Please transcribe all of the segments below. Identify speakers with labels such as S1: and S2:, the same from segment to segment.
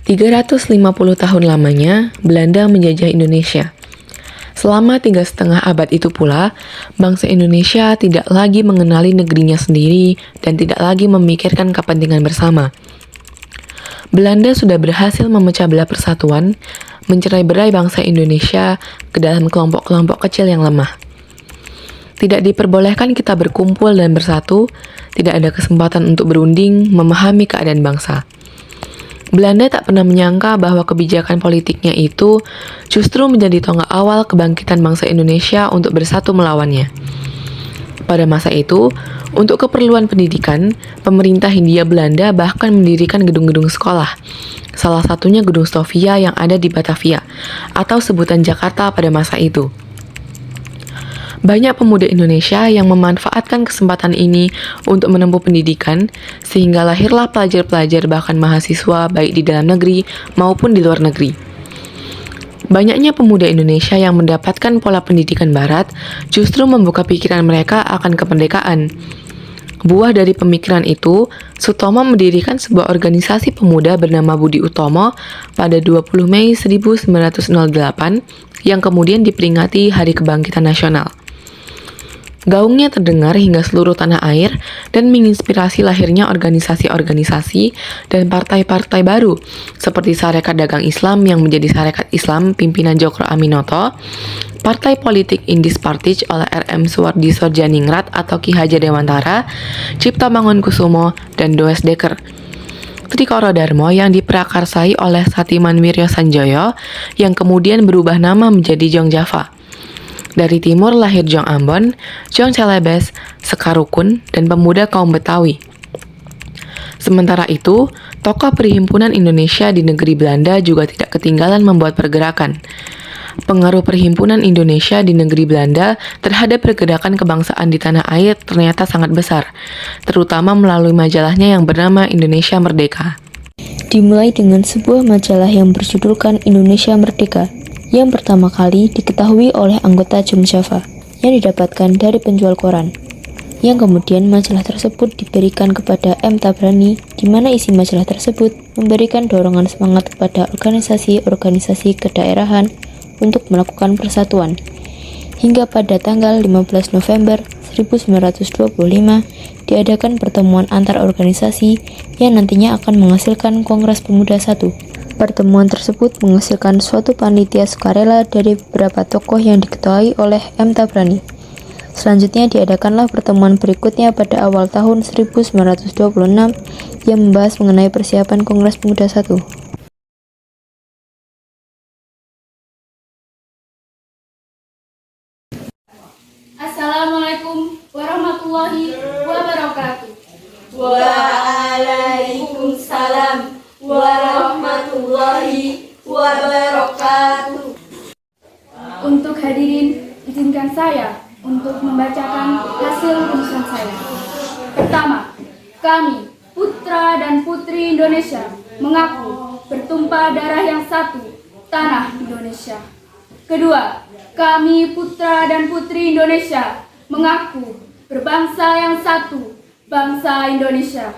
S1: 350 tahun lamanya, Belanda menjajah Indonesia. Selama 3,5 abad itu pula, bangsa Indonesia tidak lagi mengenali negerinya sendiri dan tidak lagi memikirkan kepentingan bersama. Belanda sudah berhasil memecah belah persatuan, mencerai-berai bangsa Indonesia ke dalam kelompok-kelompok kecil yang lemah. Tidak diperbolehkan kita berkumpul dan bersatu, tidak ada kesempatan untuk berunding, memahami keadaan bangsa. Belanda tak pernah menyangka bahwa kebijakan politiknya itu justru menjadi tonggak awal kebangkitan bangsa Indonesia untuk bersatu melawannya. Pada masa itu, untuk keperluan pendidikan, pemerintah Hindia Belanda bahkan mendirikan gedung-gedung sekolah, salah satunya Gedung Stovia yang ada di Batavia, atau sebutan Jakarta pada masa itu. Banyak pemuda Indonesia yang memanfaatkan kesempatan ini untuk menempuh pendidikan, sehingga lahirlah pelajar-pelajar bahkan mahasiswa baik di dalam negeri maupun di luar negeri. Banyaknya pemuda Indonesia yang mendapatkan pola pendidikan barat justru membuka pikiran mereka akan kemerdekaan. Buah dari pemikiran itu, Sutomo mendirikan sebuah organisasi pemuda bernama Budi Utomo pada 20 Mei 1908 yang kemudian diperingati Hari Kebangkitan Nasional. Gaungnya terdengar hingga seluruh tanah air dan menginspirasi lahirnya organisasi-organisasi dan partai-partai baru seperti Sarekat Dagang Islam yang menjadi Sarekat Islam pimpinan Djokro Aminoto, Partai Politik Indis Partij oleh R.M. Suwardi Sodjaningrat atau Ki Hajar Dewantara, Cipta Mangunkusumo, dan Does Dekker. Trikoro Darmo yang diprakarsai oleh Satiman Wiryo Sanjoyo yang kemudian berubah nama menjadi Jong Java. Dari timur lahir Jong Ambon, Jong Celebes, Sekar Rukun, dan pemuda kaum Betawi. Sementara itu, tokoh Perhimpunan Indonesia di negeri Belanda juga tidak ketinggalan membuat pergerakan. Pengaruh Perhimpunan Indonesia di negeri Belanda terhadap pergerakan kebangsaan di tanah air ternyata sangat besar, terutama melalui majalahnya yang bernama Indonesia Merdeka.
S2: Dimulai dengan sebuah majalah yang berjudulkan Indonesia Merdeka, yang pertama kali diketahui oleh anggota Jong Java, yang didapatkan dari penjual koran. Yang kemudian majalah tersebut diberikan kepada M. Tabrani, di mana isi majalah tersebut memberikan dorongan semangat kepada organisasi-organisasi kedaerahan untuk melakukan persatuan. Hingga pada tanggal 15 November 1925 diadakan pertemuan antar organisasi yang nantinya akan menghasilkan Kongres Pemuda I. Pertemuan tersebut menghasilkan suatu panitia sukarela dari beberapa tokoh yang diketuai oleh M. Tabrani. Selanjutnya diadakanlah pertemuan berikutnya pada awal tahun 1926 yang membahas mengenai persiapan Kongres Pemuda I.
S3: Assalamualaikum warahmatullahi wabarakatuh.
S4: Waalaikumsalam warahmatullahi wabarakatuh.
S3: Untuk hadirin, izinkan saya untuk membacakan hasil tulisan saya. Pertama, kami, putra dan putri Indonesia, mengaku bertumpah darah yang satu, tanah Indonesia. Kedua, kami, putra dan putri Indonesia, mengaku berbangsa yang satu, bangsa Indonesia.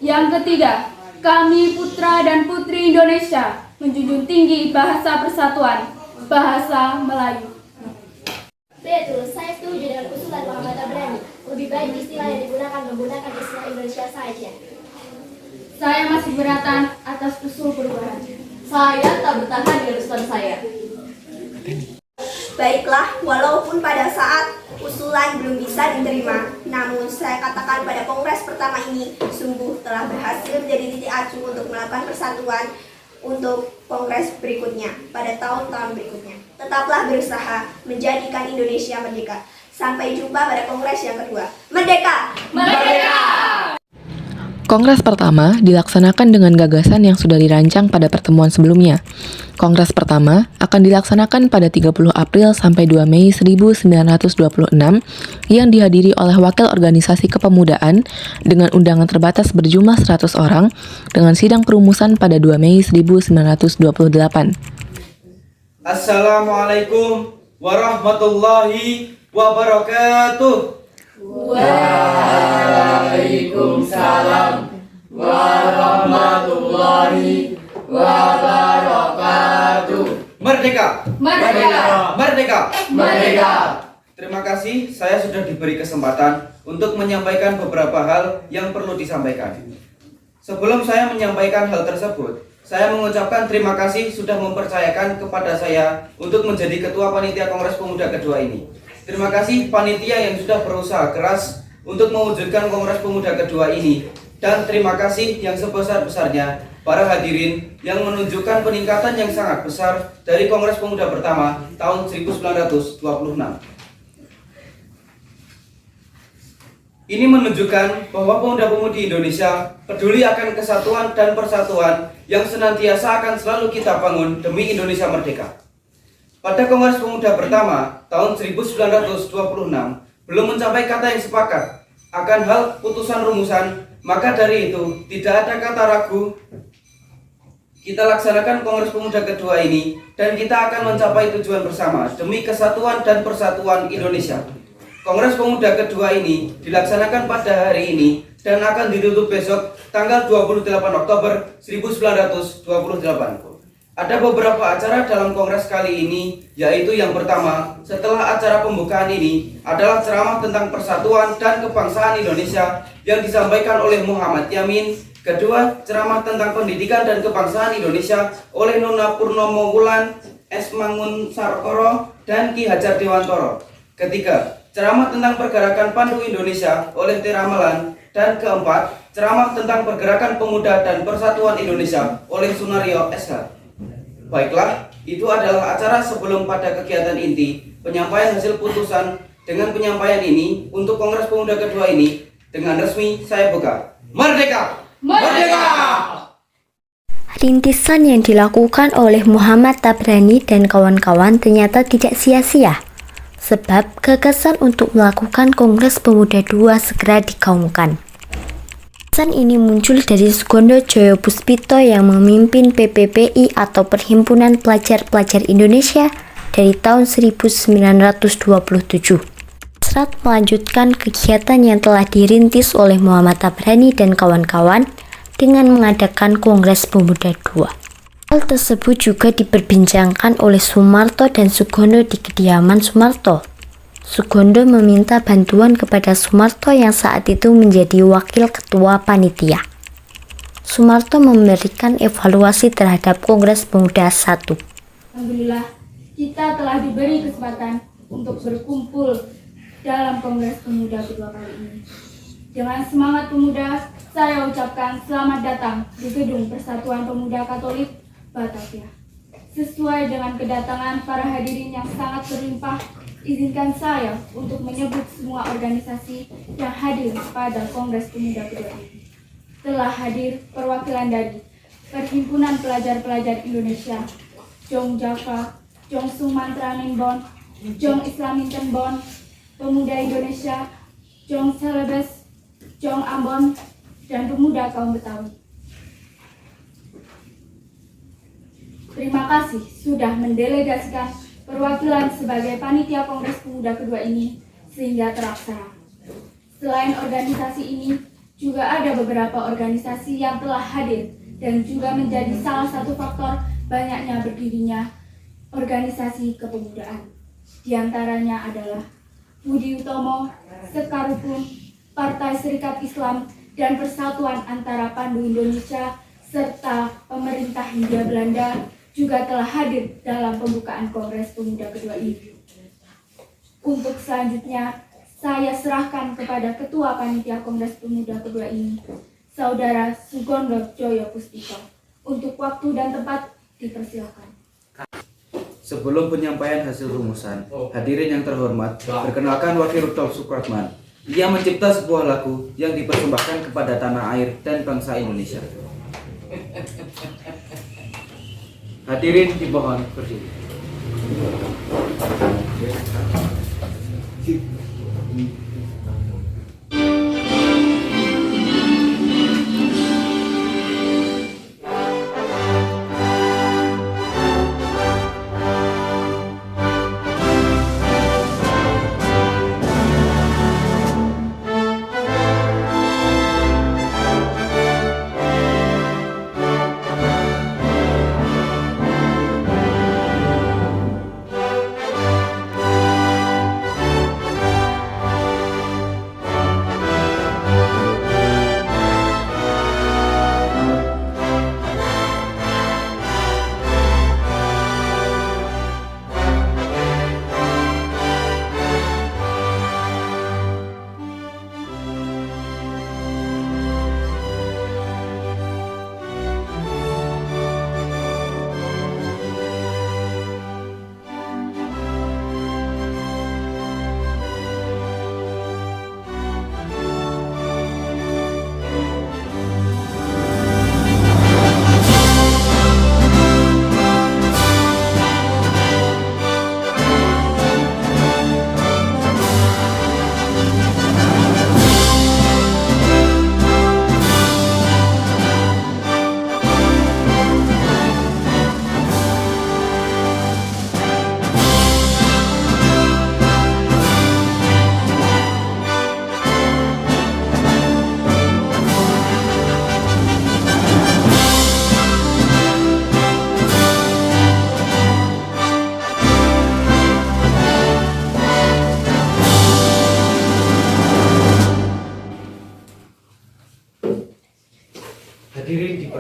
S3: Yang ketiga, kami, putra dan putri Indonesia, menjunjung tinggi bahasa persatuan, bahasa Melayu.
S4: Betul, saya setuju dengan usulan Muhammad Tabrani. Lebih baik istilah yang digunakan menggunakan istilah Indonesia saja.
S3: Saya masih beratan atas usul perubahan.
S4: Saya tak bertahan dengan usulan saya. Baiklah, walaupun pada saat usulan belum bisa diterima, namun saya katakan pada kongres pertama ini sungguh telah berhasil menjadi titik acuh untuk melakukan persatuan untuk kongres berikutnya pada tahun-tahun berikutnya. Tetaplah berusaha menjadikan Indonesia merdeka. Sampai jumpa pada kongres yang kedua. Merdeka!
S3: Merdeka!
S1: Kongres pertama dilaksanakan dengan gagasan yang sudah dirancang pada pertemuan sebelumnya. Kongres pertama akan dilaksanakan pada 30 April sampai 2 Mei 1926 yang dihadiri oleh wakil organisasi kepemudaan dengan undangan terbatas berjumlah 100 orang dengan sidang perumusan pada 2 Mei 1928.
S5: Assalamualaikum warahmatullahi wabarakatuh.
S6: Waalaikumsalam warahmatullahi
S3: wabarakatuh.
S5: Merdeka!
S3: Merdeka!
S5: Merdeka!
S3: Merdeka!
S5: Terima kasih, saya sudah diberi kesempatan untuk menyampaikan beberapa hal yang perlu disampaikan. Sebelum saya menyampaikan hal tersebut, saya mengucapkan terima kasih sudah mempercayakan kepada saya untuk menjadi Ketua Panitia Kongres Pemuda kedua ini. Terima kasih panitia yang sudah berusaha keras untuk mewujudkan Kongres Pemuda kedua ini. Dan terima kasih yang sebesar-besarnya para hadirin yang menunjukkan peningkatan yang sangat besar dari Kongres Pemuda pertama tahun 1926. Ini menunjukkan bahwa pemuda-pemudi Indonesia peduli akan kesatuan dan persatuan yang senantiasa akan selalu kita bangun demi Indonesia merdeka. Pada Kongres Pemuda pertama tahun 1926 belum mencapai kata yang sepakat akan hal putusan rumusan, maka dari itu tidak ada kata ragu. Kita laksanakan Kongres Pemuda kedua ini dan kita akan mencapai tujuan bersama demi kesatuan dan persatuan Indonesia. Kongres Pemuda kedua ini dilaksanakan pada hari ini dan akan ditutup besok tanggal 28 Oktober 1928. Ada beberapa acara dalam kongres kali ini, yaitu yang pertama, setelah acara pembukaan ini adalah ceramah tentang persatuan dan kebangsaan Indonesia yang disampaikan oleh Muhammad Yamin. Kedua, ceramah tentang pendidikan dan kebangsaan Indonesia oleh Nona Purnomo Wulan, S. Mangun Sarkoro, dan Ki Hajar Dewantoro. Ketiga, ceramah tentang pergerakan Pandu Indonesia oleh Teramalan. Dan keempat, ceramah tentang pergerakan pemuda dan persatuan Indonesia oleh Sunario SH. Baiklah, itu adalah acara sebelum pada kegiatan inti penyampaian hasil putusan. Dengan penyampaian ini untuk Kongres Pemuda kedua ini dengan resmi saya buka. Merdeka! Merdeka!
S2: Rintisan yang dilakukan oleh Muhammad Tabrani dan kawan-kawan ternyata tidak sia-sia. Sebab gagasan untuk melakukan Kongres Pemuda II segera digaungkan. Gagasan ini muncul dari Sugondo Joyo Puspito yang memimpin PPPI atau Perhimpunan Pelajar-Pelajar Indonesia dari tahun 1927. Serat melanjutkan kegiatan yang telah dirintis oleh Muhammad Tabrani dan kawan-kawan dengan mengadakan Kongres Pemuda II. Hal tersebut juga diperbincangkan oleh Sumarto dan Sugondo di kediaman Sumarto. Sugondo meminta bantuan kepada Sumarto yang saat itu menjadi wakil ketua panitia. Sumarto memberikan evaluasi terhadap Kongres Pemuda I.
S3: Alhamdulillah, kita telah diberi kesempatan untuk berkumpul dalam Kongres Pemuda kedua kali ini. Dengan semangat pemuda, saya ucapkan selamat datang di Gedung Persatuan Pemuda Katolik Batavia. Sesuai dengan kedatangan para hadirin yang sangat berlimpah, izinkan saya untuk menyebut semua organisasi yang hadir pada Kongres Pemuda kedua ini. Telah hadir perwakilan dari Perhimpunan Pelajar-Pelajar Indonesia, Jong Java, Jong Sumantraninbon, Jong Islamintenbon, Pemuda Indonesia, Jong Celebes, Jong Ambon, dan Pemuda Kaum Betawi. Terima kasih sudah mendelegasikan perwakilan sebagai panitia Kongres Pemuda kedua ini sehingga terlaksana. Selain organisasi ini, juga ada beberapa organisasi yang telah hadir dan juga menjadi salah satu faktor banyaknya berdirinya organisasi kepemudaan. Di antaranya adalah Budi Utomo, Sekarupun, Partai Serikat Islam, dan Persatuan Antara Pandu Indonesia, serta pemerintah Hindia Belanda juga telah hadir dalam pembukaan Kongres Pemuda kedua ini. Untuk selanjutnya, saya serahkan kepada Ketua Panitia Kongres Pemuda kedua ini, Saudara Sugondo Joyo Puspito. Untuk waktu dan tempat, dipersilakan.
S5: Sebelum penyampaian hasil rumusan, hadirin yang terhormat, perkenalkan Wakil Rudolf Supratman. Ia mencipta sebuah lagu yang dipersembahkan kepada tanah air dan bangsa Indonesia. Hadirin dimohon berdiri.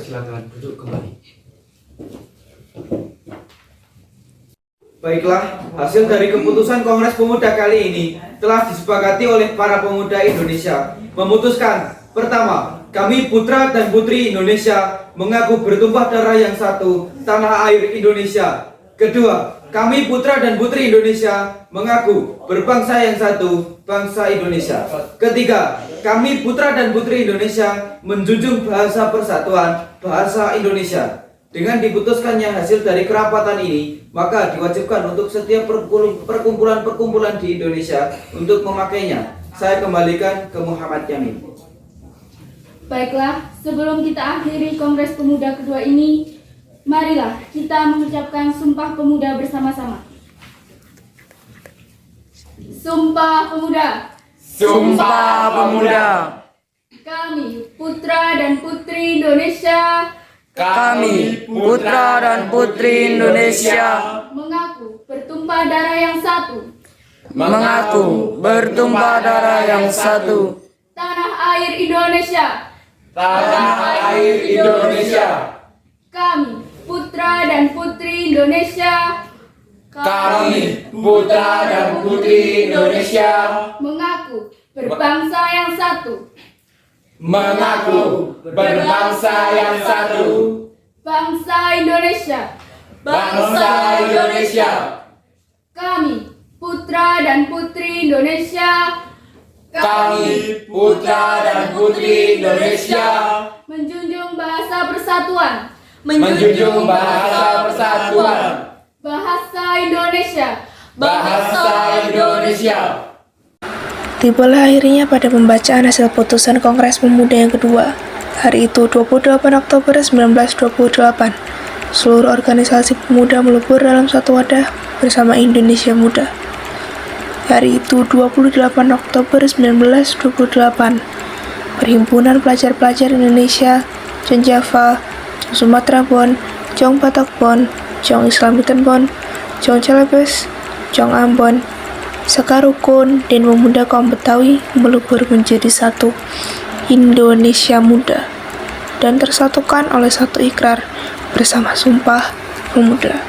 S5: Silakan duduk kembali. Baiklah, hasil dari keputusan Kongres Pemuda kali ini telah disepakati oleh para pemuda Indonesia. Memutuskan, pertama, kami putra dan putri Indonesia mengaku bertumpah darah yang satu, tanah air Indonesia. Kedua, kami putra dan putri Indonesia mengaku berbangsa yang satu, bangsa Indonesia. Ketiga, kami putra dan putri Indonesia menjunjung bahasa persatuan, bahasa Indonesia. Dengan diputuskannya hasil dari kerapatan ini, maka diwajibkan untuk setiap perkumpulan-perkumpulan di Indonesia untuk memakainya. Saya kembalikan ke Muhammad Yamin.
S3: Baiklah, sebelum kita akhiri Kongres Pemuda kedua ini, marilah kita mengucapkan Sumpah Pemuda bersama-sama. Sumpah Pemuda.
S6: Sumpah Pemuda.
S3: Kami, putra dan putri Indonesia,
S6: Kami, putra dan putri Indonesia,
S3: mengaku bertumpah darah yang satu,
S6: mengaku bertumpah darah yang satu,
S3: tanah air Indonesia.
S6: tanah air Indonesia.
S3: Kami, putra dan putri Indonesia,
S6: Kami, putra dan putri Indonesia,
S3: mengaku berbangsa yang satu,
S6: mengaku berbangsa yang satu,
S3: bangsa Indonesia.
S6: bangsa Indonesia.
S3: Kami, putra dan putri Indonesia,
S6: Kami, putra dan putri Indonesia,
S3: menjunjung bahasa persatuan,
S6: menjunjung bahasa persatuan,
S3: bahasa Indonesia.
S6: bahasa Indonesia.
S7: Tibalah akhirnya pada pembacaan hasil putusan Kongres Pemuda yang kedua. Hari itu 28 Oktober 1928, seluruh organisasi pemuda melebur dalam satu wadah bersama Indonesia Muda. Hari itu 28 Oktober 1928, Perhimpunan Pelajar-Pelajar Indonesia, Jong Java, Jong Sumatera Bon, Jong Batak Bon, Jong Islamitan Bon, Jong Celebes, Jong Ambon, Sekarukun, dan pemuda kaum Betawi melebur menjadi satu Indonesia Muda dan tersatukan oleh satu ikrar bersama Sumpah Pemuda.